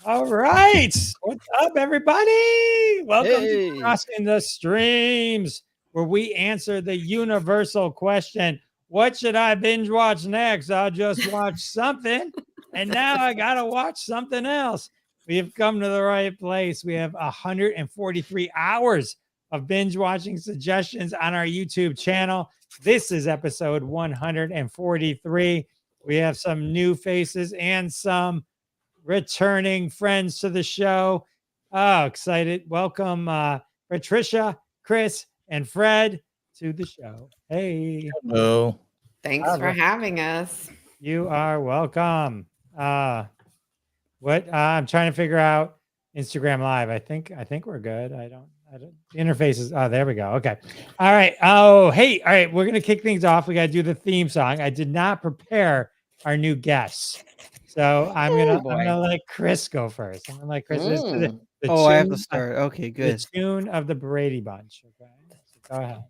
All right. What's up, everybody? Welcome to Hey. Crossing the Streams, where we answer the universal question, what should I binge watch next? I'll just watch something. And now I got to watch something else. We have come to the right place. We have 143 hours of binge watching suggestions on our YouTube channel. This is episode 143. We have some new faces and some returning friends to the show. Oh, excited. Welcome, Patricia, Chris, and Fred to the show. Hey. Hello. Thanks for having us. You are welcome. I'm trying to figure out Instagram Live. I think we're good. I don't the interface is there we go. Okay. All right. Oh, hey. All right, we're gonna kick things off. We gotta do the theme song. I did not prepare our new guests. So I'm gonna let Chris go first. I'm gonna let Chris. The I have to start. Okay, good. The tune of the Brady Bunch. Okay, so go ahead.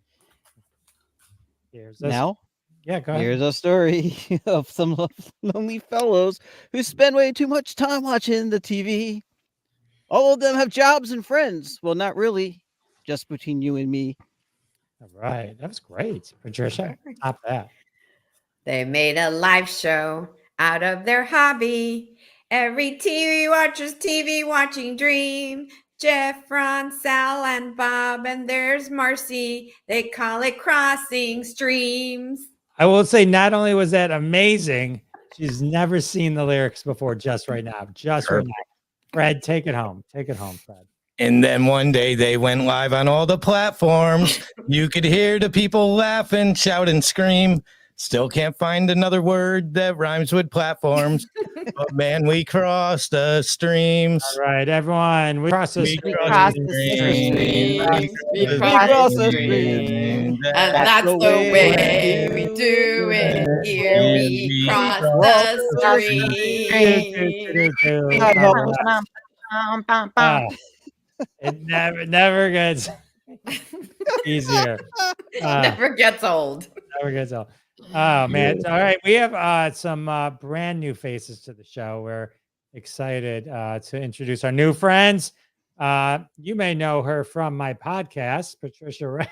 Now, yeah, go ahead. Here's a story of some lonely fellows who spend way too much time watching the TV. All of them have jobs and friends. Well, not really, just between you and me. All right, that was great, Patricia. Top that. They made a live show out of their hobby. Every TV watcher's TV watching dream. Jeff, Ron, Sal, and Bob, and there's Marcy. They call it Crossing Streams. I will say, not only was that amazing, she's never seen the lyrics before. Just right now, right now. Fred, take it home. Take it home, Fred. And then one day they went live on all the platforms. You could hear the people laugh and shout and scream. Still can't find another word that rhymes with platforms. But man, we crossed the streams. All right, everyone. We crossed the streams. We crossed the streams. And that's the way we do it here. We cross the streams. It never gets easier. Never gets old. Never gets old. Oh man! All right, we have some brand new faces to the show. We're excited to introduce our new friends. You may know her from my podcast, Patricia Ray.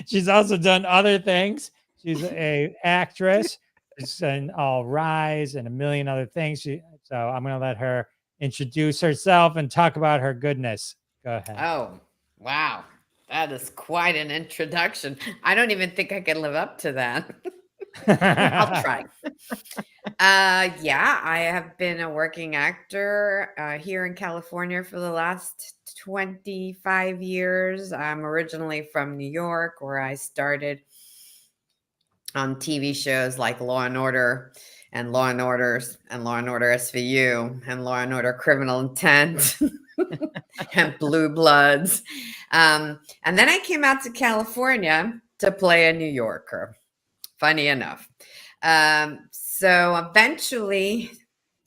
She's also done other things. She's an actress. She's done All Rise and a million other things. So I'm going to let her introduce herself and talk about her goodness. Go ahead. Oh, wow. That is quite an introduction. I don't even think I can live up to that. I'll try. Yeah, I have been a working actor here in California for the last 25 years. I'm originally from New York, where I started on TV shows like Law and Order and Law and Order and Law and Order SVU and Law and Order Criminal Intent. And Blue Bloods. And then I came out to California to play a New Yorker. Funny enough. So eventually,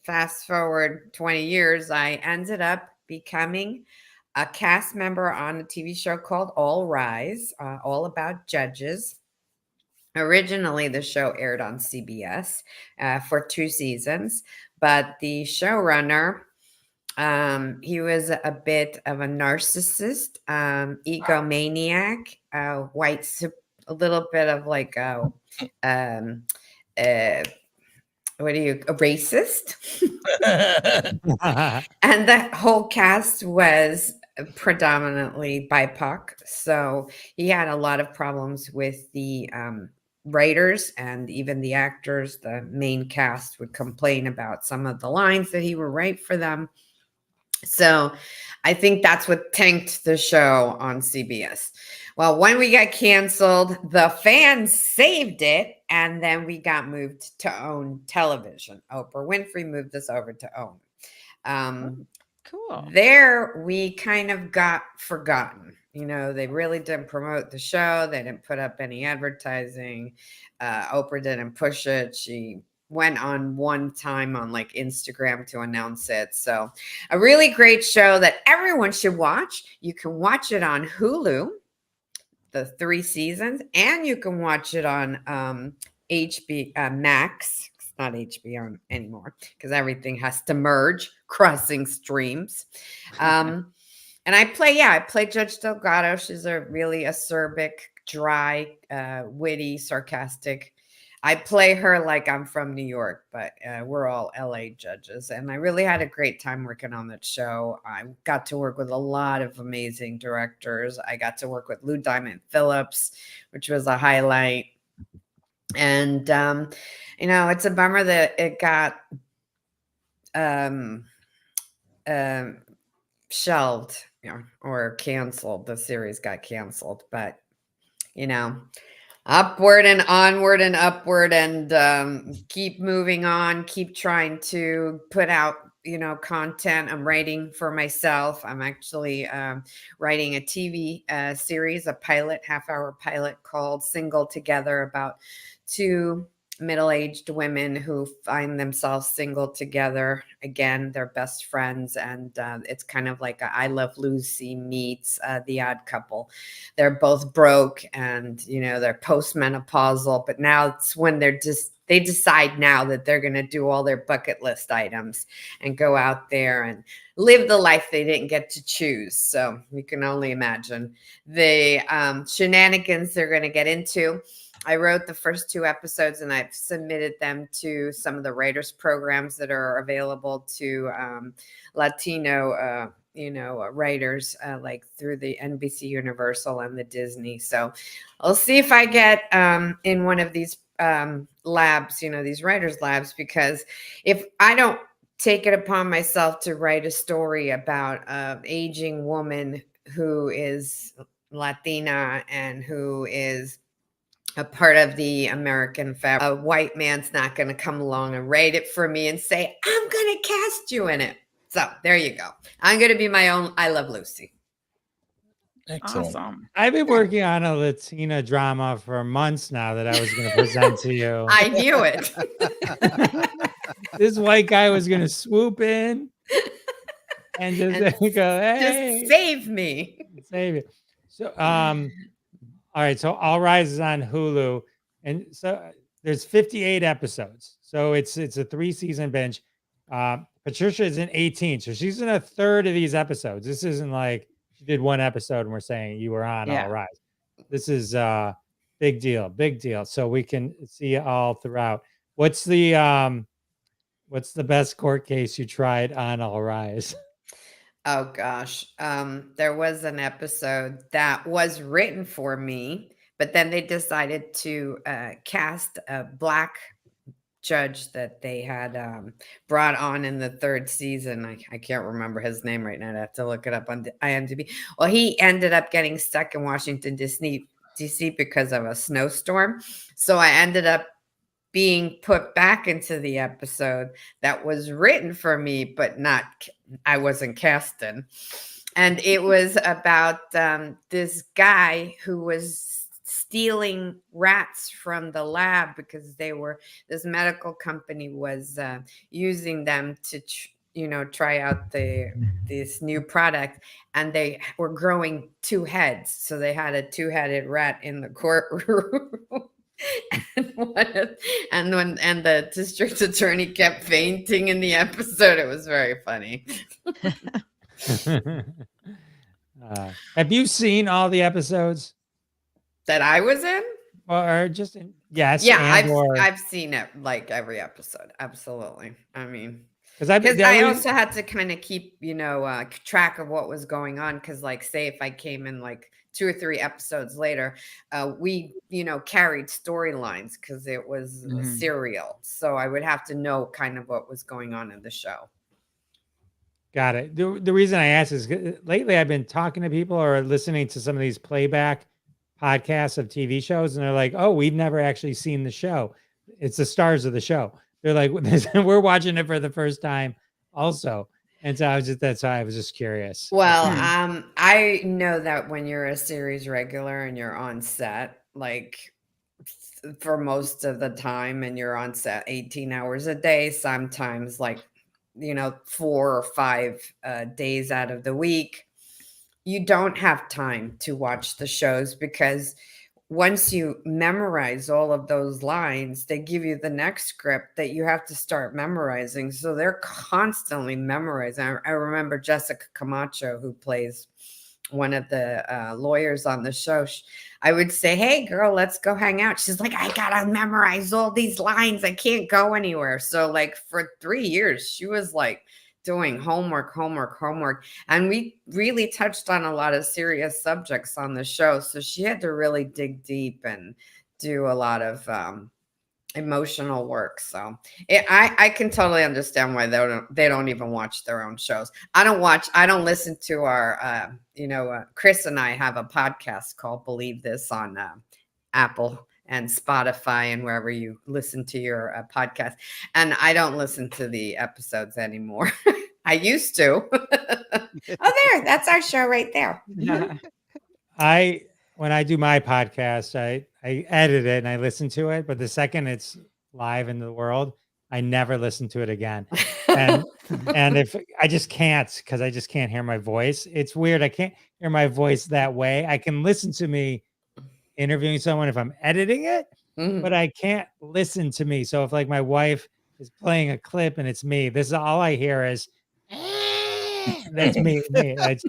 fast forward 20 years, I ended up becoming a cast member on a TV show called All Rise, all about judges. Originally, the show aired on CBS for 2 seasons, but the showrunner, he was a bit of a narcissist, egomaniac, a little bit of like a racist. And the whole cast was predominantly BIPOC. So he had a lot of problems with the writers and even the actors. The main cast would complain about some of the lines that he would write for them. So I think that's what tanked the show on CBS. Well, when we got canceled, the fans saved it, and then we got moved to OWN Television. Oprah Winfrey moved us over to OWN. Cool. There, we kind of got forgotten. You know, they really didn't promote the show. They didn't put up any advertising. Oprah didn't push it. She went on one time on like Instagram to announce it. So a really great show that everyone should watch. You can watch it on Hulu, the 3 seasons, and you can watch it on HBO Max. It's not HBO anymore because everything has to merge, crossing streams. And I play Judge Delgado. She's a really acerbic, dry, witty, sarcastic. I play her like I'm from New York, but we're all LA judges. And I really had a great time working on that show. I got to work with a lot of amazing directors. I got to work with Lou Diamond Phillips, which was a highlight. And, it's a bummer that it got shelved, or canceled. The series got canceled, but upward and onward and upward, and keep moving on, keep trying to put out content. I'm writing for myself. I'm actually writing a TV series, a half-hour pilot called Single Together, about two middle-aged women who find themselves single together again. They're best friends, and it's kind of like a I Love Lucy meets The Odd Couple. They're both broke, and they're postmenopausal, but now it's when they decide now that they're going to do all their bucket list items and go out there and live the life they didn't get to choose. So you can only imagine the shenanigans they're going to get into. I wrote the first 2 episodes, and I've submitted them to some of the writers programs that are available to Latino, writers, like through the NBC Universal and the Disney. So I'll see if I get in one of these labs, these writers labs, because if I don't take it upon myself to write a story about an aging woman who is Latina and who is a part of the American family, a white man's not going to come along and write it for me and say, I'm going to cast you in it. So there you go. I'm going to be my own I Love Lucy. Excellent. Awesome. I've been working on a Latina drama for months now that I was going to present to you. I knew it. This white guy was going to swoop in and just go, hey, Just save me. save it. So, all right, so All Rise is on Hulu, and so there's 58 episodes. So it's a 3-season binge. Patricia is in 18, so she's in a third of these episodes. This isn't like she did 1 episode and we're saying you were on All Rise. This is big deal. So we can see it all throughout. What's the best court case you tried on All Rise? Oh gosh. There was an episode that was written for me, but then they decided to cast a Black judge that they had brought on in the 3rd season. I can't remember his name right now. I have to look it up on IMDb. Well, he ended up getting stuck in Washington, D.C. because of a snowstorm. So I ended up being put back into the episode that was written for me, but I wasn't cast in. And it was about this guy who was stealing rats from the lab because this medical company was using them to try out this new product, and they were growing 2 heads. So they had a 2-headed rat in the courtroom. And the district attorney kept fainting in the episode. It was very funny. Have you seen all the episodes That I was in? or just in? Yes. Yeah, and I've seen it, like every episode. Absolutely. I mean, because I also had to kind of keep track of what was going on, because like, say if I came in like 2 or 3 episodes later, we carried storylines because it was a serial, so I would have to know kind of what was going on in the show. Got it. The reason I asked is lately I've been talking to people or listening to some of these playback podcasts of TV shows, and they're like, oh, we've never actually seen the show. It's the stars of the show. They're like, we're watching it for the first time also. And so that's why I was just curious. Well, I know that when you're a series regular and you're on set, like for most of the time, and you're on set 18 hours a day, sometimes like, 4 or 5 days out of the week, you don't have time to watch the shows because once you memorize all of those lines, they give you the next script that you have to start memorizing. So they're constantly memorizing. I remember Jessica Camacho, who plays one of the lawyers on the show. I would say, "Hey, girl, let's go hang out." She's like, "I gotta memorize all these lines. I can't go anywhere." So, like, for 3 years, she was like doing homework. And we really touched on a lot of serious subjects on the show. So she had to really dig deep and do a lot of emotional work. So I can totally understand why they don't even watch their own shows. I don't listen to our, Chris and I have a podcast called Believe This on Apple and Spotify and wherever you listen to your podcast. And I don't listen to the episodes anymore. I used to. There, that's our show right there. When I do my podcast, I edit it and I listen to it, but the second it's live in the world, I never listen to it again. And if I just can't, because I just can't hear my voice. It's weird. I can't hear my voice that way. I can listen to me interviewing someone if I'm editing it, but I can't listen to me. So if like my wife is playing a clip and it's me, this is all I hear is that's me. That's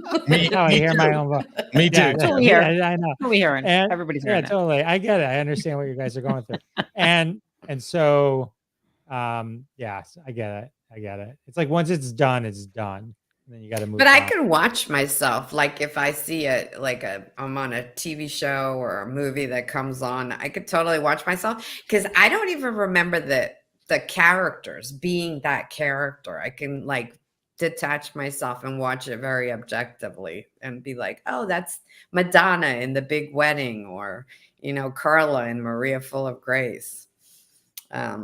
how I hear my own voice. Me too. Yeah, I know. Totally hearing. And, Everybody's hearing. Yeah, totally. I get it. I understand what you guys are going through. And so yes, I get it. It's like once it's done, it's done. And then you got to move But on. I can watch myself. Like if I see I'm on a TV show or a movie that comes on, I could totally watch myself because I don't even remember the characters being that character. I can like detach myself and watch it very objectively and be like, oh, that's Madonna in The Big Wedding, or Carla in Maria Full of Grace. I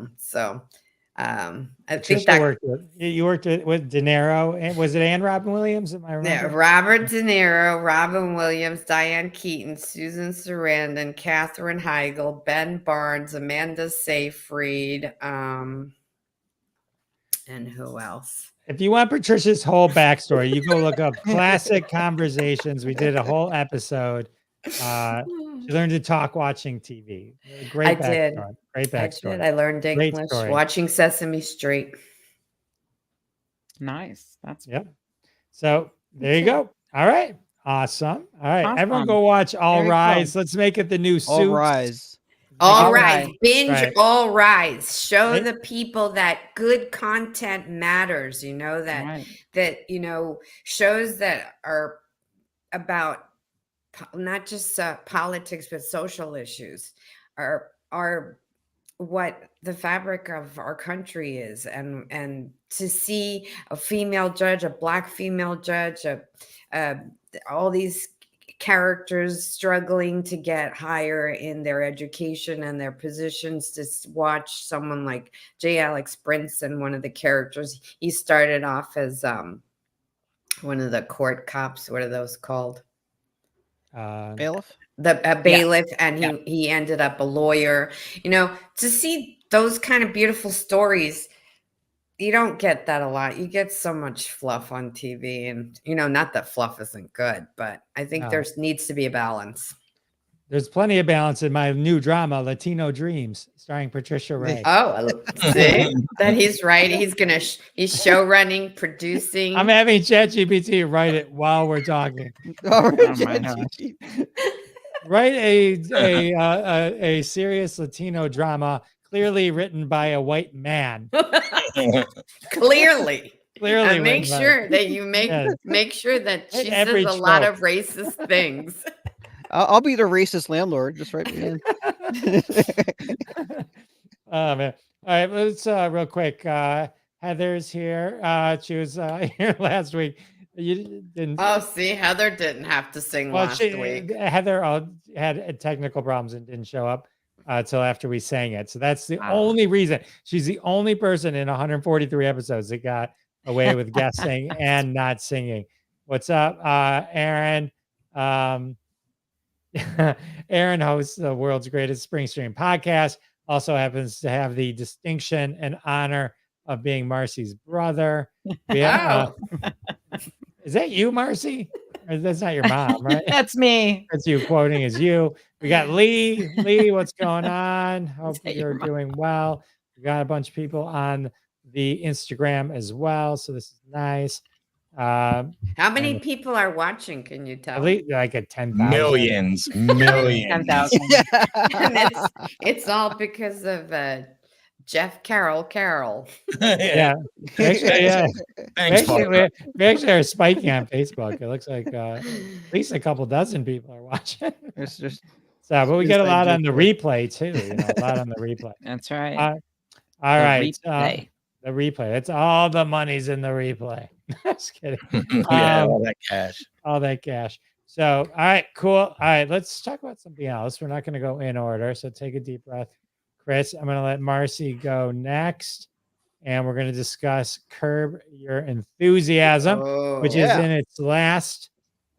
think that you worked with De Niro, and was it Anne Robin Williams? Am I remember? Yeah, Robert De Niro, Robin Williams, Diane Keaton, Susan Sarandon, Katherine Heigl, Ben Barnes, Amanda Seyfried, and who else? If you want Patricia's whole backstory, you go look up Classic Conversations. We did a whole episode. She learned to talk watching TV. Great backstory. Great backstory. I learned English watching Sesame Street. Nice. That's yep. So there you go. All right. Awesome. All right. Everyone go watch All Rise. Let's make it the new Suits. All Rise. All Rise. Binge All Rise. Show the people that good content matters. That shows that are about not just politics, but social issues are what the fabric of our country is. And to see a female judge, a Black female judge, all these characters struggling to get higher in their education and their positions, to watch someone like J. Alex Brinson, one of the characters, he started off as one of the court cops. What are those called? Bailiff. The bailiff, and he ended up a lawyer. To see those kind of beautiful stories, you don't get that a lot. You get so much fluff on TV, and not that fluff isn't good, but I think there needs to be a balance. There's plenty of balance in my new drama, Latino Dreams, starring Patricia Ray. Oh, see that he's right. He's show running, producing. I'm having ChatGPT write it while we're talking. Write a serious Latino drama, clearly written by a white man. Clearly. And make sure that you make sure that she says a lot of racist things. I'll be the racist landlord. Just write me in. Oh man! All right, let's real quick. Heather's here. She was here last week. You didn't. Oh, see, Heather didn't have to sing last week. Heather had technical problems and didn't show up till after we sang it. So that's the only reason. She's the only person in 143 episodes that got away with guessing and not singing. What's up, Aaron? Aaron hosts the world's greatest spring stream podcast. Also happens to have the distinction and honor of being Marcy's brother. Is that you, Marcy? That's not your mom, right? That's me. That's you quoting as you. We got Lee. Lee, what's going on? Hope that your you're mom? doing well. We got a bunch of people on the Instagram as well. So this is nice. How many and people are watching? Can you at tell? least like at 10,000. Millions, millions. 10,000. And it's all because of Jeff Carroll. Yeah. Actually, yeah. Thanks, Actually, Paul. we actually are spiking on Facebook. It looks like at least a couple dozen people are watching. There's just So, but we get a inside lot on joke the there. replay too. You know, a lot on the replay. That's right. All The right. replay. The replay. It's all the money's in the replay. Just kidding. Yeah, all that cash. All that cash. So, all right, cool. All right, let's talk about something else. We're not going to go in order. So take a deep breath. Chris, I'm going to let Marcy go next. And we're going to discuss Curb Your Enthusiasm, which is Yeah. in its last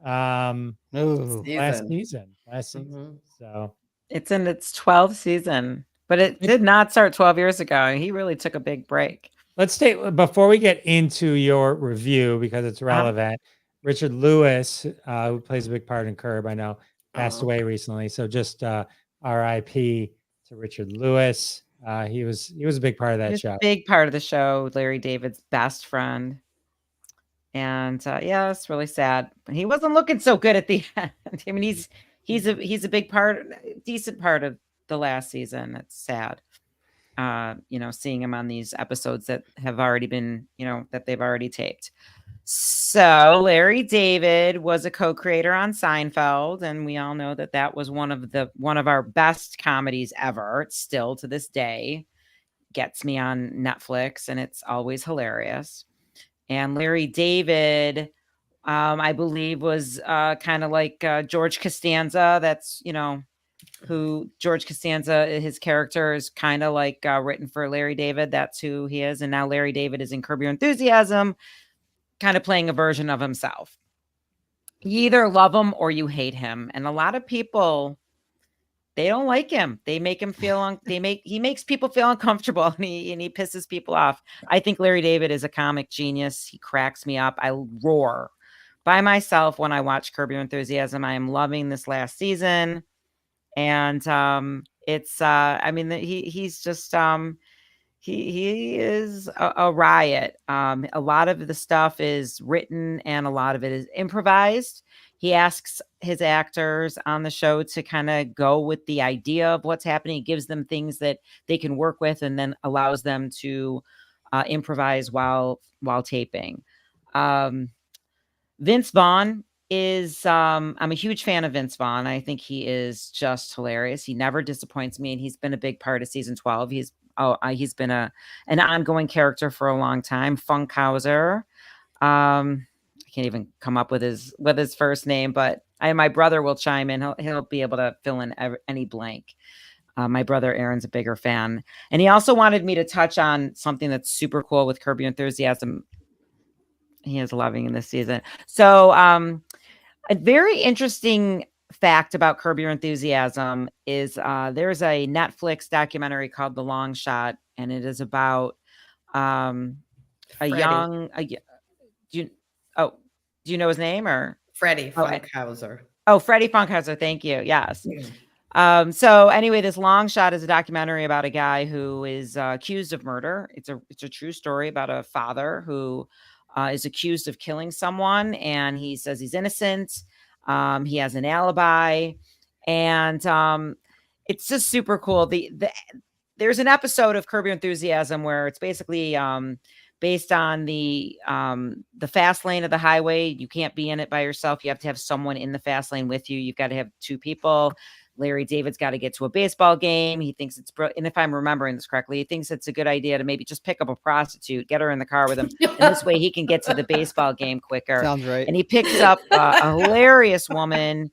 No. season. Mhm. So It's in its 12th season, but it did not start 12 years ago. He really took a big break. let's take before we get into your review because it's relevant. Richard Lewis, who plays a big part in Curb, I know, passed away recently. So just R.I.P. to Richard Lewis. He was a big part of He that was show. a big part of the show, Larry David's best friend. And yeah, it's really sad. But he wasn't looking so good at the end. I mean, he's a big part, decent part of the last season. It's sad. Seeing him on these episodes that have already been, that they've already taped. So Larry David was a co-creator on Seinfeld, and we all know that was one of our best comedies ever. It's still to this day gets me on Netflix, and it's always hilarious. And Larry David, I believe, was kind of like George Costanza. That's who George Costanza, his character is kind of like written for Larry David. That's who he is. And now Larry David is in Curb Your Enthusiasm, kind of playing a version of himself. You either love him or you hate him. And a lot of people, they don't like him. They make him feel, he makes people feel uncomfortable and he pisses people off. I think Larry David is a comic genius. He cracks me up. I roar by myself when I watch Curb Your Enthusiasm. I am loving this last season. And it's he's just he is a riot. A lot of the stuff is written and a lot of it is improvised. He asks his actors on the show to kind of go with the idea of what's happening. He gives them things that they can work with and then allows them to improvise while taping. Vince Vaughn is I'm a huge fan of Vince Vaughn. I think he is just hilarious. He never disappoints me, and he's been a big part of season 12. He's been an ongoing character for a long time. Funkhauser. I can't even come up with his first name, but my brother will chime in. He'll be able to fill in any blank. My brother Aaron's a bigger fan, and he also wanted me to touch on something that's super cool with Curb Your Enthusiasm. He is loving in this season. So, a very interesting fact about Curb Your Enthusiasm is there's a Netflix documentary called The Long Shot, and it is about do you know his name or Freddie Funkhauser. Freddie Funkhauser. Thank you. Yes. So anyway, this Long Shot is a documentary about a guy who is accused of murder. It's a true story about a father who is accused of killing someone, and he says he's innocent. He has an alibi, and it's just super cool. There's an episode of Curb Your Enthusiasm where it's basically based on the fast lane of the highway. You can't be in it by yourself. You have to have someone in the fast lane with you. You've got to have two people. Larry David's got to get to a baseball game. He thinks and if I'm remembering this correctly, he thinks it's a good idea to maybe just pick up a prostitute, get her in the car with him. And this way he can get to the baseball game quicker. Sounds right. And he picks up a hilarious woman,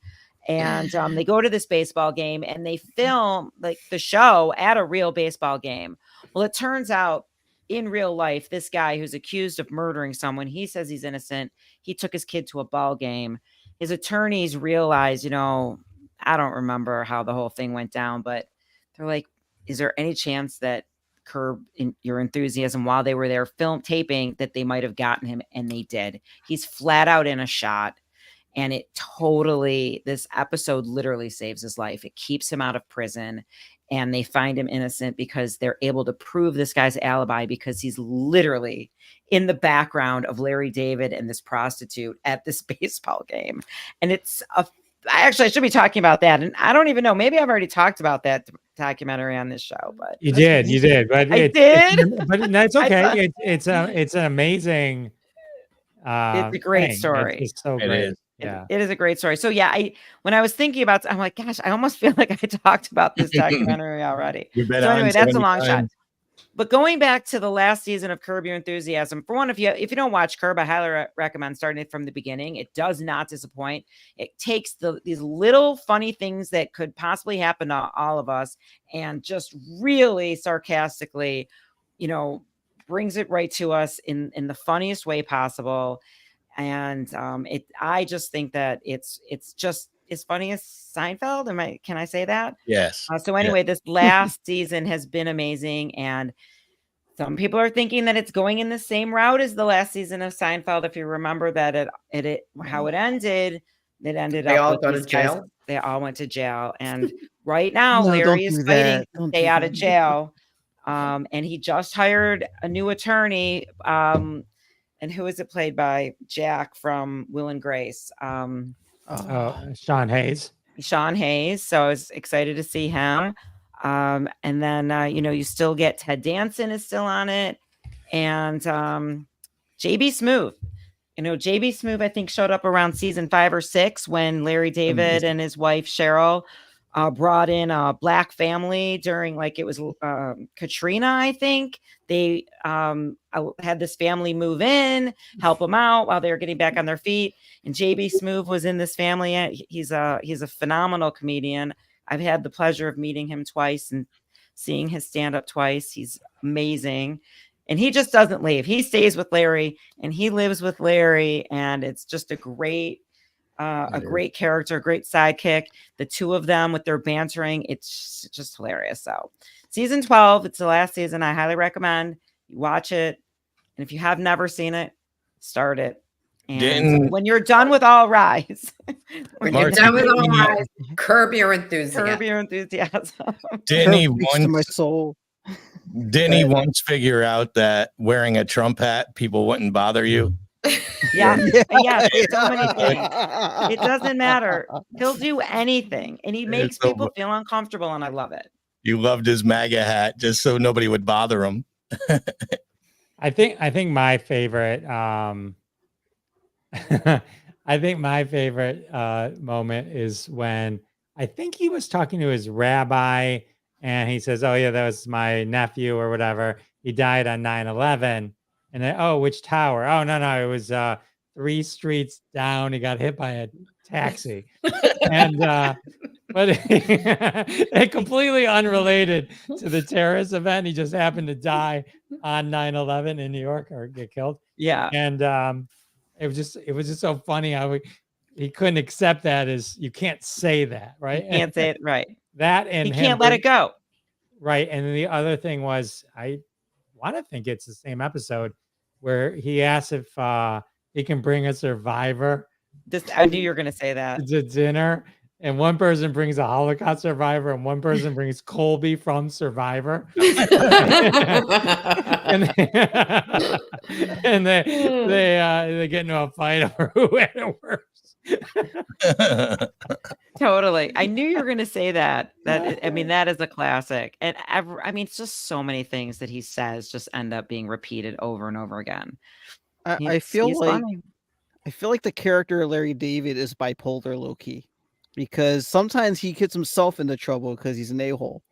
and they go to this baseball game and they film like the show at a real baseball game. Well, it turns out in real life, this guy who's accused of murdering someone, he says he's innocent. He took his kid to a ball game. His attorneys realize, I don't remember how the whole thing went down, but they're like, is there any chance that Curb Your Enthusiasm, while they were there film taping, that they might have gotten him? And they did. He's flat out in a shot. And this episode literally saves his life. It keeps him out of prison, and they find him innocent because they're able to prove this guy's alibi because he's literally in the background of Larry David and this prostitute at this baseball game. And I should be talking about that. And I don't even know, maybe I've already talked about that documentary on this show, but you did, but I did. But that's okay. It's an amazing. It's a great thing. story. It's so It great. is. Yeah, It is a great story. So yeah, when I was thinking about it, I'm like, gosh, I almost feel like I talked about this documentary already. You've been So on anyway, that's a 70 long shot. times. But going back to the last season of Curb Your Enthusiasm, for one, if you don't watch Curb, I highly recommend starting it from the beginning. It does not disappoint. It takes these little funny things that could possibly happen to all of us and just really sarcastically, brings it right to us in the funniest way possible. And I just think that it's just as funny as Seinfeld. Can I say that? Yes. So anyway, this last season has been amazing, and some people are thinking that it's going in the same route as the last season of Seinfeld. If you remember that how it ended, it ended They up all with go to these guys. jail? They all went to jail, and right now No, don't Larry is do fighting that. to Don't stay do out of that. jail, and he just hired a new attorney. And who is it played by? Jack from Will and Grace. Sean Hayes. Sean Hayes. So I was excited to see him. And then, you still get Ted Danson is still on it. And JB Smoove. JB Smoove, I think, showed up around season 5 or 6 when Larry David and his wife Cheryl brought in a black family during, it was Katrina, I think. They had this family move in, help them out while they were getting back on their feet. And JB Smoove was in this family. He's a phenomenal comedian. I've had the pleasure of meeting him twice and seeing his stand-up twice. He's amazing. And he just doesn't leave. He stays with Larry and he lives with Larry. And it's just a great character, a great sidekick. The two of them with their bantering, it's just hilarious. So season 12, it's the last season. I highly recommend you watch it. And if you have never seen it, start it. And when you're done with All Rise, Curb Your Enthusiasm. Curb Your Enthusiasm. Didn't he to my soul. Didn't he once figure out that wearing a Trump hat, people wouldn't bother you? Yeah. So many things. It doesn't matter. He'll do anything, and he makes people feel uncomfortable, and I love it. You loved his MAGA hat just so nobody would bother him. I think my favorite moment is when I think he was talking to his rabbi and he says, "Oh yeah, that was my nephew or whatever. He died on 9/11." And then, "Oh, which tower?" "Oh, no, it was 3 streets down. He got hit by a taxi." And but it completely unrelated to the terrorist event. He just happened to die on 9/11 in New York or get killed. Yeah. And it was just so funny how he couldn't accept that as you can't say that, right? You can't say it right. That and he can't let it go. Right. And then the other thing was, I want to think it's the same episode where he asks if he can bring a survivor. I knew you were going to say that. To dinner. And one person brings a Holocaust survivor and one person brings Colby from Survivor. and they get into a fight over who had it worse. Totally. I knew you were going to say that. That is a classic. And it's just so many things that he says just end up being repeated over and over again. I feel like the character of Larry David is bipolar low-key, because sometimes he gets himself into trouble because he's an a-hole.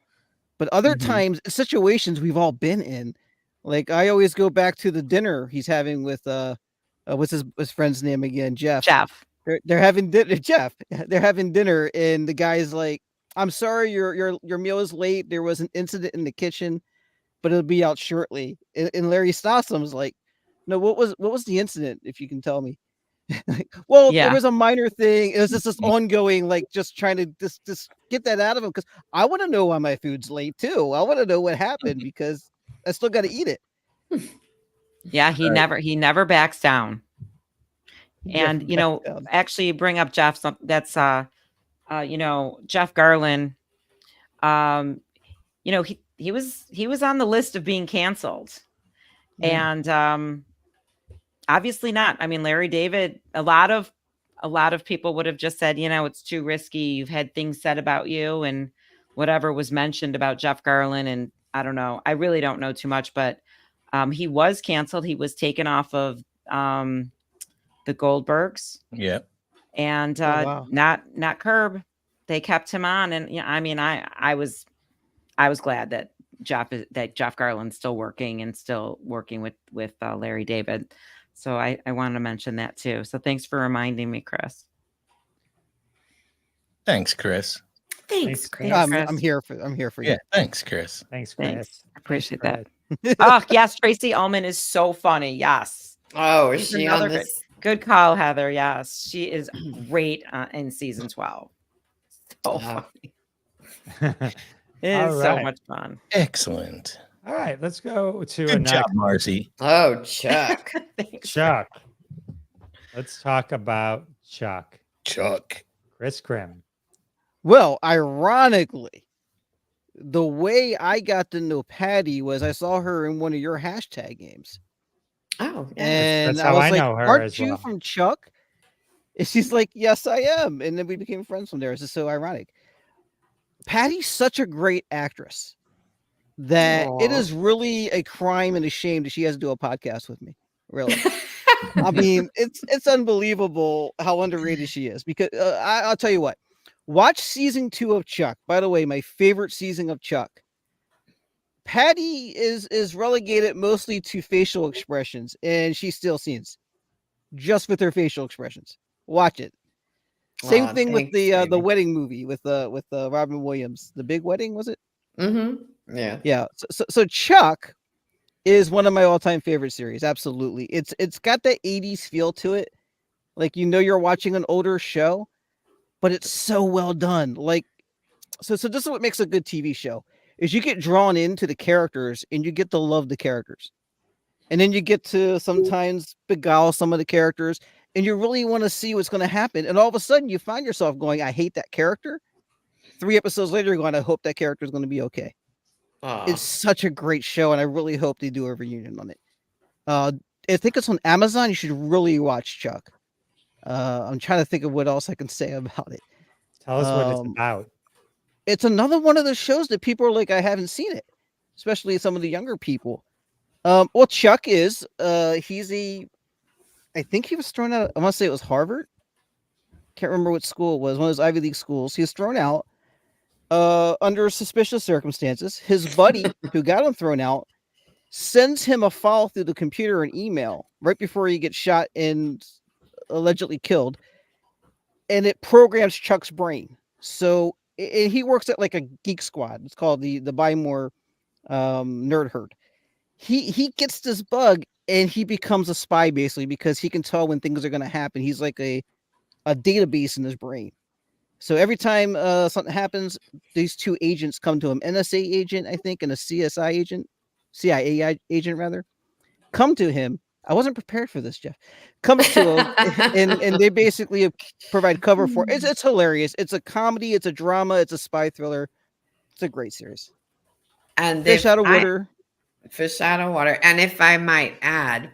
But other times, situations we've all been in. Like, I always go back to the dinner he's having with what's his friend's name again? Jeff. They're having dinner. Jeff. They're having dinner, and the guy's like, "I'm sorry, your meal is late. There was an incident in the kitchen, but it'll be out shortly." And Larry Stossum's like, "No, what was the incident? If you can tell me." There was a minor thing. It was just this ongoing, just trying to just get that out of him, because I want to know why my food's late too. I want to know what happened because I still got to eat it. Yeah, he never backs down. And Jeff you know, Backdown. actually bring up Jeff. That's you know, Jeff Garland. You know, he was on the list of being canceled, Yeah. and obviously not. I mean, Larry David. A lot of people would have just said, you know, it's too risky. You've had things said about you, and whatever was mentioned about Jeff Garland, and I don't know. I really don't know too much, but he was canceled. He was taken off of the Goldbergs, Yeah. and Oh, wow. not Curb. They kept him on, and yeah, I mean, I was glad that Jeff Garland's still working and still working with Larry David. So I wanted to mention that too. So thanks for reminding me, Chris. Thanks, Chris. Thanks, Chris. Chris. I'm here for you. Yeah. Thanks, Chris. Thanks, Chris. Thanks. I appreciate Chris. that. Oh yes, Tracy Ullman is so funny. Yes. Oh, is She's she another on this? good call, Heather. Yes, she is great in season 12. So Wow. funny. It is All so right. much fun. Excellent. All right, let's go to Good job, next. Marcy. Oh, Chuck. Thanks. Chuck. Let's talk about Chuck. Chuck. Chris Crimm. Well, ironically, the way I got to know Patty was I saw her in one of your hashtag games. Oh, yeah. And That's I how was I like, know her aren't as you well." from Chuck? And she's like, yes, I am. And then we became friends from there. It's just so ironic. Patty's such a great actress that it Aw. is really a crime and a shame that she has to do a podcast with me. Really. I mean, it's unbelievable how underrated she is because I'll tell you what. Watch season 2 of Chuck. By the way, my favorite season of Chuck. Patty is relegated mostly to facial expressions, and she still scenes just with her facial expressions. Watch it. Same Aw, thing with thanks, the baby. wedding movie with Robin Williams, The Big Wedding, was it? Mm-hmm. Yeah. Yeah. So Chuck is one of my all-time favorite series. Absolutely. It's got that 80s feel to it. Like you're watching an older show, but it's so well done. Like so this is what makes a good TV show. Is you get drawn into the characters and you get to love the characters. And then you get to sometimes beguile some of the characters and you really want to see what's going to happen. And all of a sudden you find yourself going, I hate that character. 3 episodes later, you're going, I hope that character is going to be okay. Aw. It's such a great show, and I really hope they do a reunion on it. I think it's on Amazon. You should really watch Chuck. I'm trying to think of what else I can say about it. Tell us what it's about. It's another one of those shows that people are like, I haven't seen it, especially some of the younger people. Well, Chuck is, I think he was thrown out. I want to say it was Harvard. Can't remember what school it was. One of those Ivy League schools. He was thrown out under suspicious circumstances. His buddy who got him thrown out sends him a file through the computer and email right before he gets shot and allegedly killed. And it programs Chuck's brain. So he works at like a geek squad. It's called the Buy More Nerd Herd. He gets this bug and he becomes a spy basically because he can tell when things are going to happen. He's like a database in his brain. So every time something happens, these 2 agents come to him. NSA agent, I think, and a CIA agent rather, come to him. I wasn't prepared for this, Jeff. Comes to him and they basically provide cover for it. It's hilarious. It's a comedy, it's a drama, it's a spy thriller. It's a great series. And Fish out of water. Fish out of water. And if I might add,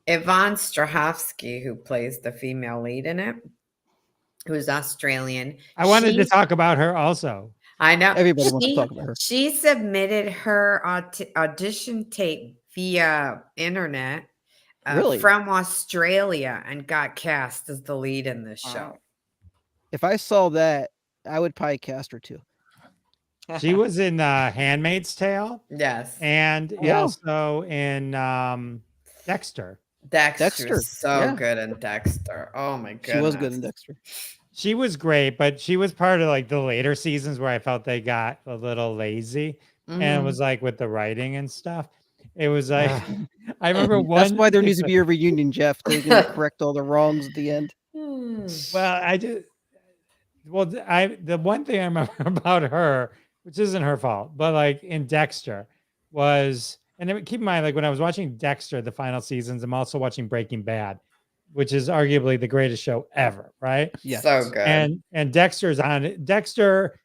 Yvonne Strahovski, who plays the female lead in it, who's Australian. I wanted to talk about her also. I know. Everybody wants to talk about her. She submitted her audition tape via internet Really? from Australia and got cast as the lead in this show. If I saw that, I would probably cast her too. She was in Handmaid's Tale Yes. and Oh. also in Dexter. Dexter's so yeah. good in Dexter. Oh my goodness. She was good in Dexter. She was great, but she was part of like the later seasons where I felt they got a little lazy and it was like with the writing and stuff. It was like I remember one. That's why there needs to be a reunion, Jeff. They're going to correct all the wrongs at the end. Well, the one thing I remember about her, which isn't her fault, but like in Dexter was, and then keep in mind, like when I was watching Dexter, the final seasons, I'm also watching Breaking Bad. which is arguably the greatest show ever, right? Yes. So good. And Dexter's on it. Dexter,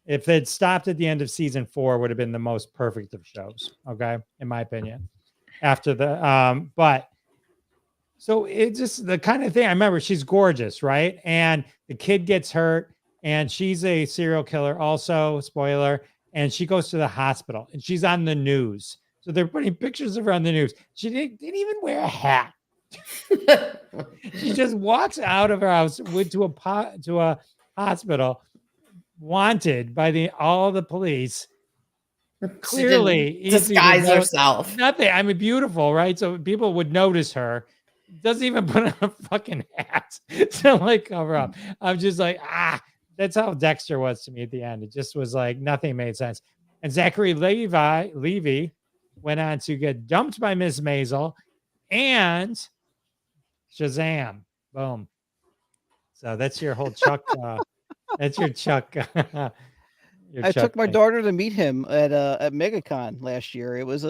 if it stopped at the end of season 4, would have been the most perfect of shows. Okay, in my opinion. After the but so it's just the kind of thing. I remember she's gorgeous, right? And the kid gets hurt, and she's a serial killer, also, spoiler. And she goes to the hospital, and she's on the news. So they're putting pictures of her on the news. She didn't even wear a hat. She just walks out of her house to a hospital, wanted by all the police. Clearly, she didn't disguise herself. Nothing. I mean, beautiful, right? So people would notice her. Doesn't even put on a fucking hat to like cover up. I'm just like, that's how Dexter was to me at the end. It just was like nothing made sense. And Zachary Levy went on to get dumped by Miss Maisel and Shazam. Boom. So that's your whole Chuck. That's your Chuck. I took my daughter to meet him at MegaCon last year. It was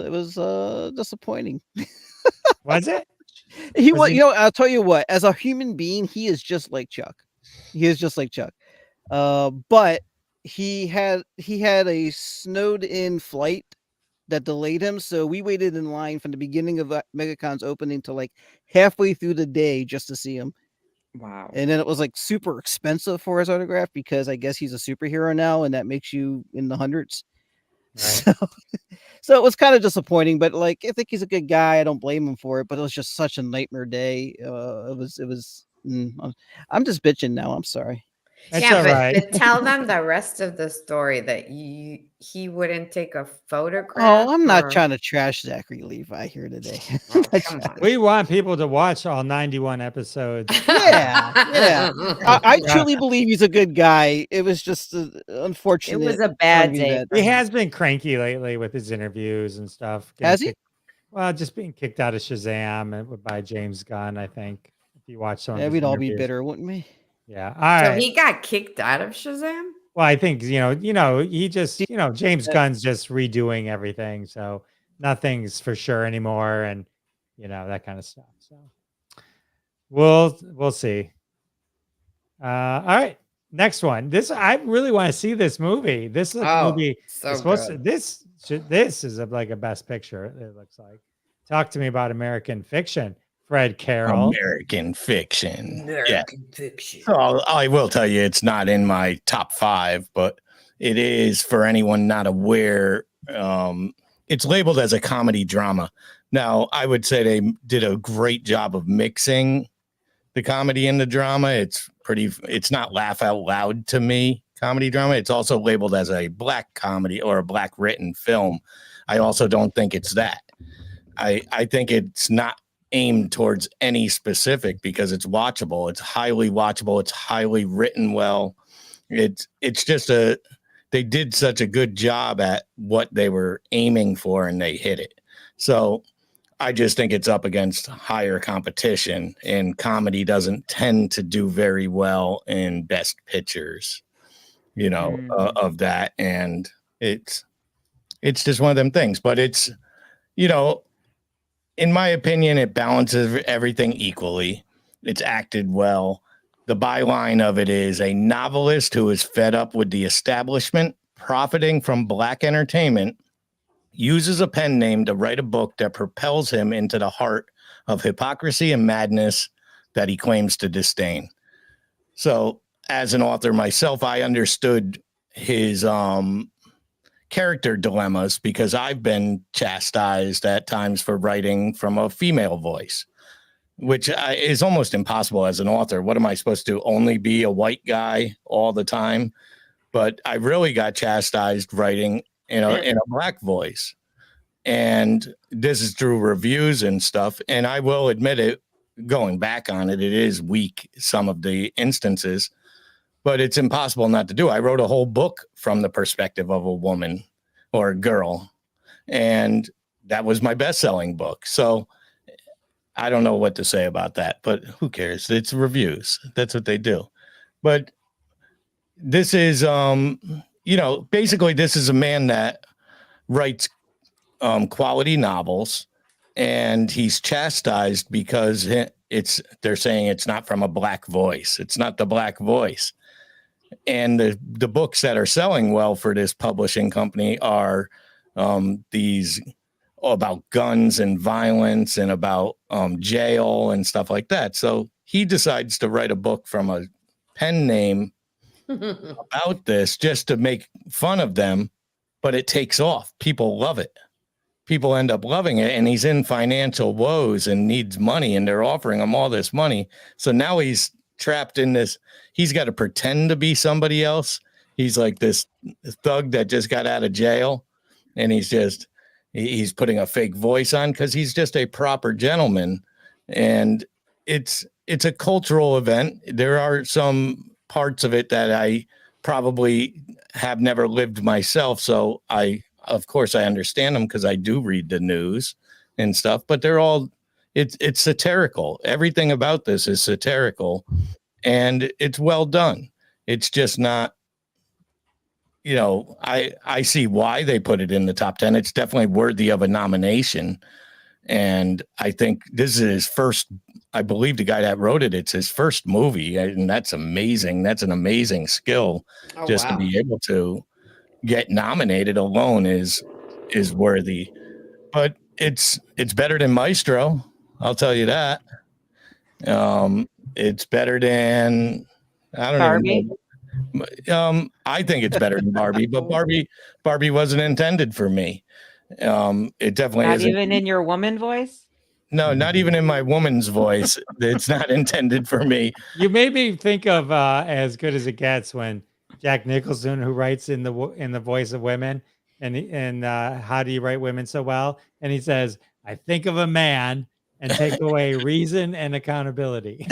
disappointing. Was it? I'll tell you what, as a human being, he is just like Chuck. He is just like Chuck. But he had a snowed in flight that delayed him. So we waited in line from the beginning of MegaCon's opening to like halfway through the day just to see him. Wow. And then it was like super expensive for his autograph because I guess he's a superhero now, and that makes you in the hundreds. Right. So it was kind of disappointing, but like I think he's a good guy. I don't blame him for it, but it was just such a nightmare day. It was. I'm just bitching now. I'm sorry. That's all right. But tell them the rest of the story that he wouldn't take a photograph. Oh, I'm not trying to trash Zachary Levi here today. Come on. We want people to watch all 91 episodes. Yeah. I truly believe he's a good guy. It was just unfortunate. It was a bad day. He has been cranky lately with his interviews and stuff. Has he? Well, just being kicked out of Shazam by James Gunn, I think. If you watch some, we'd all be bitter, wouldn't we? Yeah. All right. So he got kicked out of Shazam? Well, I think, he just, James Gunn's just redoing everything. So nothing's for sure anymore. And, that kind of stuff. So we'll see. All right. Next one. I really want to see this movie. This movie is supposed to, this is like a best picture. It looks like. Talk to me about American Fiction. Fred Carroll. American Fiction. Fiction. So I will tell you, it's not in my top 5, but it is, for anyone not aware, it's labeled as a comedy drama. Now, I would say they did a great job of mixing the comedy and the drama. It's not laugh out loud to me, comedy drama. It's also labeled as a black comedy or a black written film. I also don't think it's that. I think it's not aimed towards any specific because it's watchable. It's highly watchable. It's highly written well. It's just they did such a good job at what they were aiming for and they hit it. So I just think it's up against higher competition, and comedy doesn't tend to do very well in best pictures, of that. And it's just one of them things, but it's, in my opinion, it balances everything equally. It's acted well. The byline of it is a novelist who is fed up with the establishment, profiting from black entertainment, uses a pen name to write a book that propels him into the heart of hypocrisy and madness that he claims to disdain. So, as an author myself, I understood his character dilemmas because I've been chastised at times for writing from a female voice, which is almost impossible as an author. What am I supposed to do? Only be a white guy all the time? But I really got chastised writing in a black voice. And this is through reviews and stuff. And I will admit it, going back on it, it is weak, some of the instances. But it's impossible not to do. I wrote a whole book from the perspective of a woman or a girl, and that was my best-selling book. So I don't know what to say about that, but who cares? It's reviews. That's what they do. But this is, basically this is a man that writes quality novels, and he's chastised because they're saying it's not from a black voice. It's not the black voice. And the books that are selling well for this publishing company are these about guns and violence and about jail and stuff like that. So he decides to write a book from a pen name about this just to make fun of them, but it takes off. People love it. People end up loving it, and he's in financial woes and needs money, and they're offering him all this money. So now he's trapped in this. He's got to pretend to be somebody else. He's like this thug that just got out of jail, and he's putting a fake voice on because he's just a proper gentleman. And it's a cultural event. There are some parts of it that I probably have never lived myself, so of course I understand them because I do read the news and stuff, but they're all, it's satirical. Everything about this is satirical, and it's well done. It's just not, I see why they put it in the top 10. It's definitely worthy of a nomination. And I think this is his first, I believe the guy that wrote it's his first movie. And that's amazing. That's an amazing skill. To be able to get nominated alone is worthy. But it's better than Maestro. I'll tell you that. It's better than, I don't Barbie? know. I think it's better than Barbie, but Barbie wasn't intended for me. It definitely Not isn't. even in your woman voice? No, not even in my woman's voice. It's not intended for me. You made me think of As Good as It Gets, when Jack Nicholson, who writes in the voice of women, and how do you write women so well? And he says, "I think of a man and take away reason and accountability."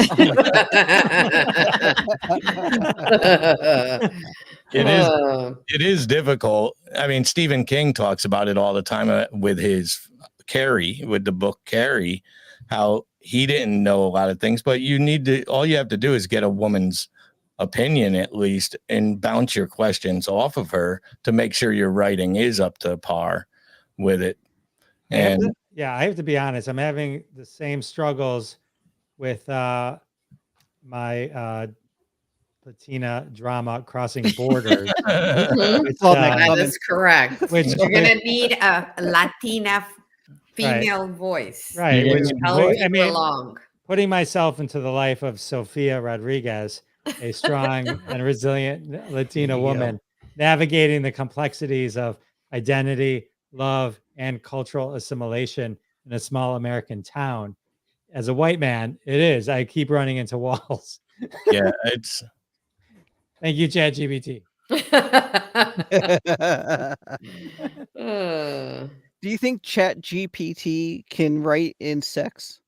It is difficult. I mean, Stephen King talks about it all the time with his Carrie, with the book Carrie, how he didn't know a lot of things, but all you have to do is get a woman's opinion at least and bounce your questions off of her to make sure your writing is up to par with it. And I have to be honest, I'm having the same struggles with my Latina drama, Crossing Borders. That is correct. Which you're gonna need a Latina female voice, right? Yeah. Which I mean, along. Putting myself into the life of Sofia Rodriguez, a strong and resilient Latina woman, navigating the complexities of identity, love, and cultural assimilation in a small American town. As a white man, I keep running into walls. yeah, Thank you, ChatGPT. Do you think ChatGPT can write in sex?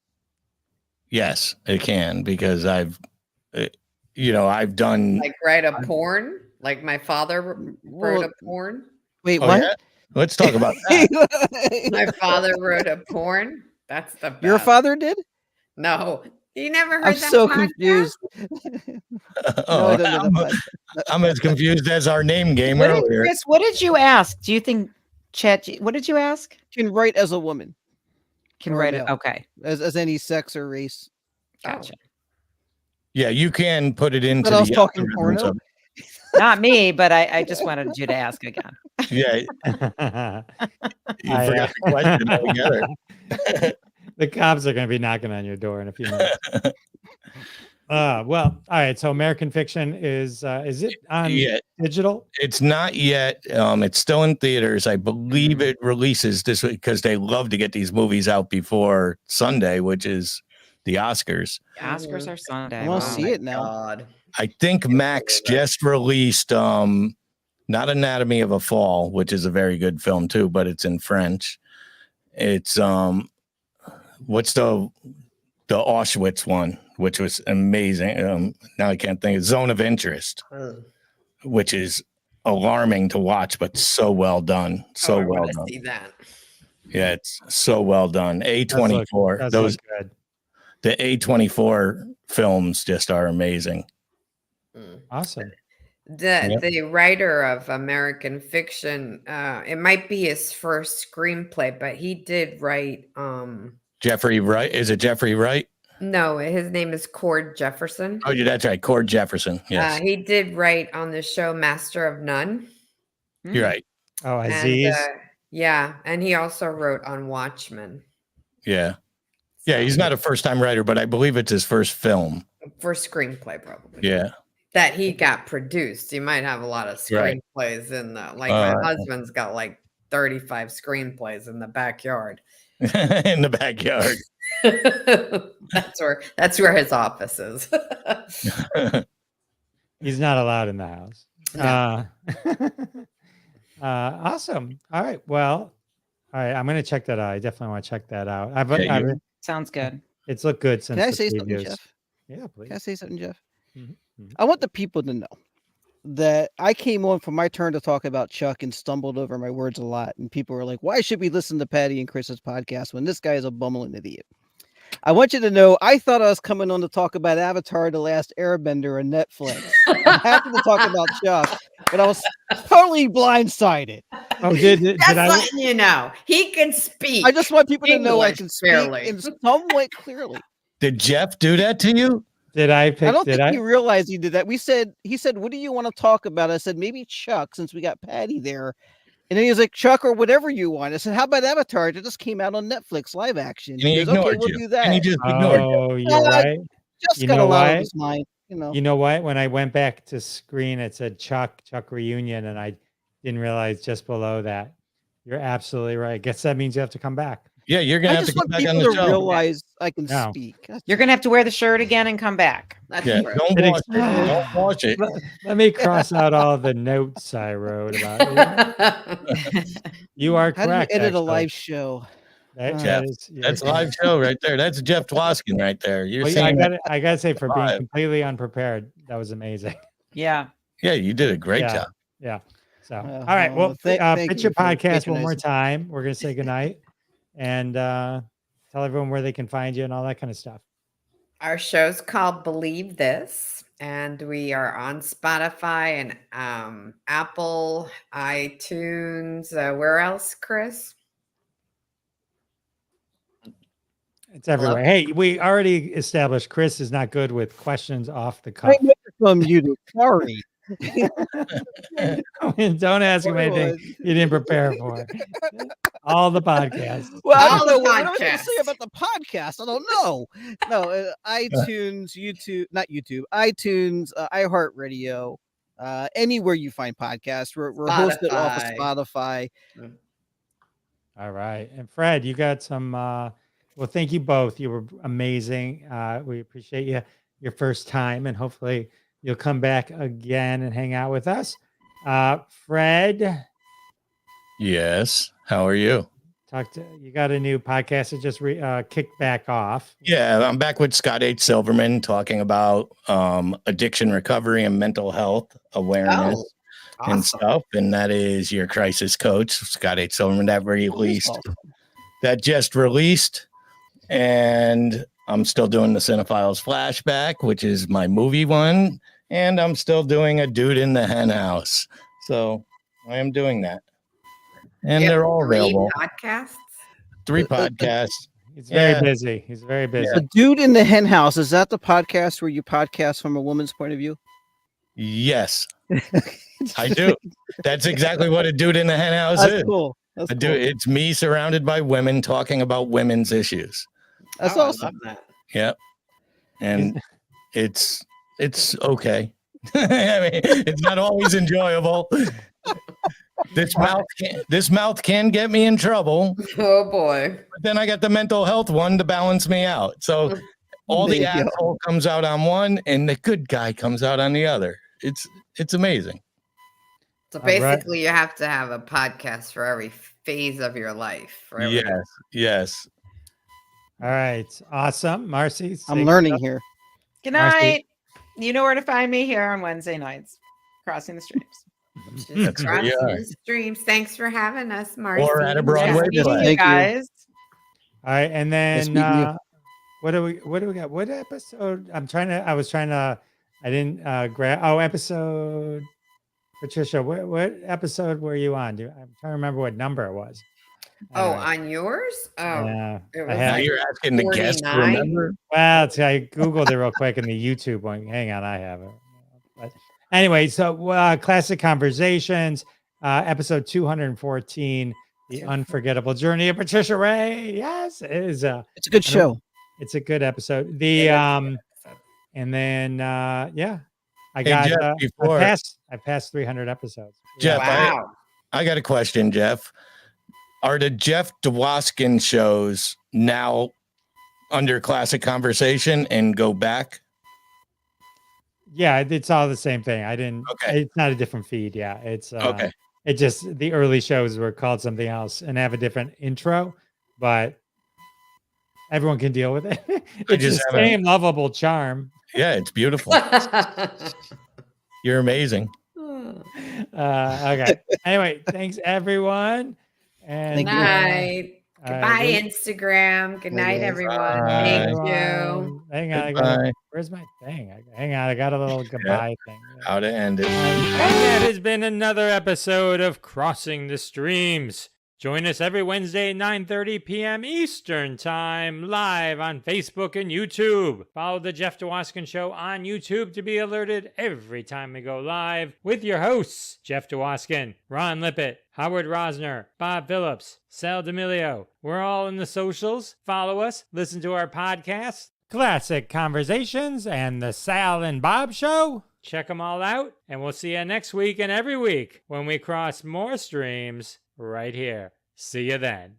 yes, it can, because I've done like write a porn, like my father wrote a porn. Wait, what? Yeah? Let's talk about that. My father wrote a porn. That's the best. Your father did? No, you never heard I'm that so podcast? confused. No, I don't know that I'm as confused as our name game earlier. Chris, what did you ask? Do you think what did you ask? Can write as a woman, Can Or write it. male. Okay. as any sex or race. Gotcha. Yeah, you can put it into But I was the talking algorithms porno. of- Not me, but I just wanted you to ask again. Yeah, you forgot the question altogether. The cops are going to be knocking on your door in a few minutes. Well, all right. So American Fiction is it on digital? It's not yet. It's still in theaters. I believe it releases this week because they love to get these movies out before Sunday, which is the Oscars. The Oscars are Sunday. I want to Wow. see it now. God. I think Max just released not Anatomy of a Fall, which is a very good film too, but it's in French. It's what's the Auschwitz one, which was amazing. Now I can't think. Zone of Interest, which is alarming to watch, but so well done. So I well wanna done. see that. Yeah, it's so well done. A24. Those good. The A24 films just are amazing. Awesome. The writer of American Fiction, it might be his first screenplay, but he did write Jeffrey Wright. Is it Jeffrey Wright? No, his name is Cord Jefferson. Oh, yeah, that's right. Cord Jefferson. Yes, He did write on the show Master of None. you're right. Oh, And Aziz. yeah, and he also wrote on Watchmen. Yeah. Yeah, So, he's not a first-time writer, but I believe it's his first film. for screenplay, probably. Yeah. That he got produced. He might have a lot of Right. screenplays in the like Uh, my husband's got like 35 screenplays in the backyard. in the backyard. that's where his office is. He's not allowed in the house. No. Awesome. All right. Well, all right. I'm going to check that out. I definitely want to check that out. Yeah, you- Sounds good. It's looked good since Can I the say something, previews. Jeff? Yeah, please. Can I say something, Jeff? Mhm, mhm. I want the people to know that I came on for my turn to talk about Chuck and stumbled over my words a lot. And people were like, why should we listen to Patty and Chris's podcast when this guy is a bumbling idiot? I want you to know I thought I was coming on to talk about Avatar: The Last Airbender on Netflix. I'm happy to talk about Chuck, but I was totally blindsided. Oh, did That's I? letting you know he can speak. I just want people to know I English, can speak barely. in somewhat clearly. Did Jeff do that to you? Did I pick? I don't Did think I? he realized he did that. He said, what do you want to talk about? I said, maybe Chuck, since we got Patty there. And then he was like, Chuck, or whatever you want. I said, how about Avatar? It just came out on Netflix live action. And he goes, okay, ignored we'll you. do that. And he just ignored you. Oh, you're right. Just You got know a lot what? of his mind, you know. You know what? When I went back to screen, it said Chuck reunion, and I didn't realize just below that. You're absolutely right. Guess that means you have to come back. Yeah, you're gonna I have to just come want back on people the to show. realize I can No. speak. That's You're gonna have to wear the shirt again and come back. That's Yeah, true. don't It wash it. Don't wash it. Let me cross out all the notes I wrote about it. You are How do you correct. edit a actually. live show? That Jeff, is- That's you're- live show right there. That's Jeff Dwoskin right there. You're Well, yeah, seeing that. I gotta say, for being live. completely unprepared, that was amazing. Yeah. Yeah, you did a great Yeah. job. Yeah. So, Well, all right. Well, thank pitch you your for podcast one more patronizing. time. We're gonna say goodnight and tell everyone where they can find you and all that kind of stuff. Our show's called Believe This, and we are on Spotify and Apple, iTunes. Where else, Chris? It's everywhere. Hey, we already established Chris is not good with questions off the cuff. My microphone muted. Sorry. Don't ask him anything you didn't prepare for. All the podcasts. Well, I All don't the know what I was going to say podcasts. about the podcast. I don't know. No, iTunes, YouTube, not YouTube, iTunes, iHeartRadio, anywhere you find podcasts. We're hosted off of Spotify. Spotify. All right. And Fred, you got some well, thank you both. You were amazing. We appreciate your first time, and hopefully you'll come back again and hang out with us. Fred, Yes. How are you? you got a new podcast that just kicked back off. Yeah, I'm back with Scott H. Silverman talking about addiction recovery and mental health awareness Oh, and awesome. stuff. And that is your crisis coach, Scott H. Silverman, that just released. And I'm still doing the Cinephiles Flashback, which is my movie one. And I'm still doing a Dude in the Hen House. So I am doing that. And You have they're all 3 available. podcasts. 3 podcasts. He's very Yeah. busy. He's very busy. The Dude in the Hen House, is that the podcast where you podcast from a woman's point of view? Yes, I do. That's exactly what a Dude in the Hen House That's is. cool. That's A cool. dude, it's me surrounded by women talking about women's issues. That's Oh, I awesome. love that. Yep. And it's okay. I mean, it's not always enjoyable. This mouth can get me in trouble, Oh boy. but then I got the mental health one to balance me out. So all the There you go. asshole comes out on one and the good guy comes out on the other. It's amazing. So All right. basically, you have to have a podcast for every phase of your life. For every- Yes. All right. Awesome. Marcy. say I'm learning here. Good Marcy. night. You know where to find me here on Wednesday nights, crossing the streams. Just That's where you crossing are. the streams. Thanks for having us, Marcy. Or at a Nice Broadway meeting play. you Thank you. guys. All right, and Nice then meeting you. what do we got? What episode? I didn't grab. Oh, episode. Patricia, what episode were you on? I'm trying to remember what number it was. Oh, Anyway, on yours? Oh, yeah, it I was had- Now like you're asking the guest to 49. remember. Well, I Googled it real quick in the YouTube one. Hang on, I have it. But anyway, so Classic Conversations, episode 214, The Unforgettable Journey of Patricia Ray. Yes, it is. It's a good I don't- show. It's a good episode. It The is a good episode. and then yeah, I Hey, got Jeff, before- I passed 300 episodes. Jeff, Wow. I got a question, Jeff. Are the Jeff Dwoskin shows now under Classic Conversation and go back? Yeah, it's all the same thing. I didn't. Okay. It's not a different feed. Yeah, it's Okay. It just the early shows were called something else and have a different intro, but everyone can deal with it. It's just the haven't- same lovable charm. Yeah, it's beautiful. You're amazing. Okay. Anyway, thanks everyone. And Thank Good you. night. Goodbye, we- Instagram. Good night, guys. everyone. Bye. Thank you. Hang on, Goodbye. where's my thing? Hang on, I got a little goodbye thing. How to end it. And that has been another episode of Crossing the Streams. Join us every Wednesday at 9:30 p.m. Eastern Time, live on Facebook and YouTube. Follow the Jeff Dwoskin Show on YouTube to be alerted every time we go live with your hosts, Jeff Dwoskin, Ron Lippett, Howard Rosner, Bob Phillips, Sal D'Amelio. We're all in the socials. Follow us, listen to our podcast, Classic Conversations, and the Sal and Bob Show. Check them all out, and we'll see you next week and every week when we cross more streams right here. See you then.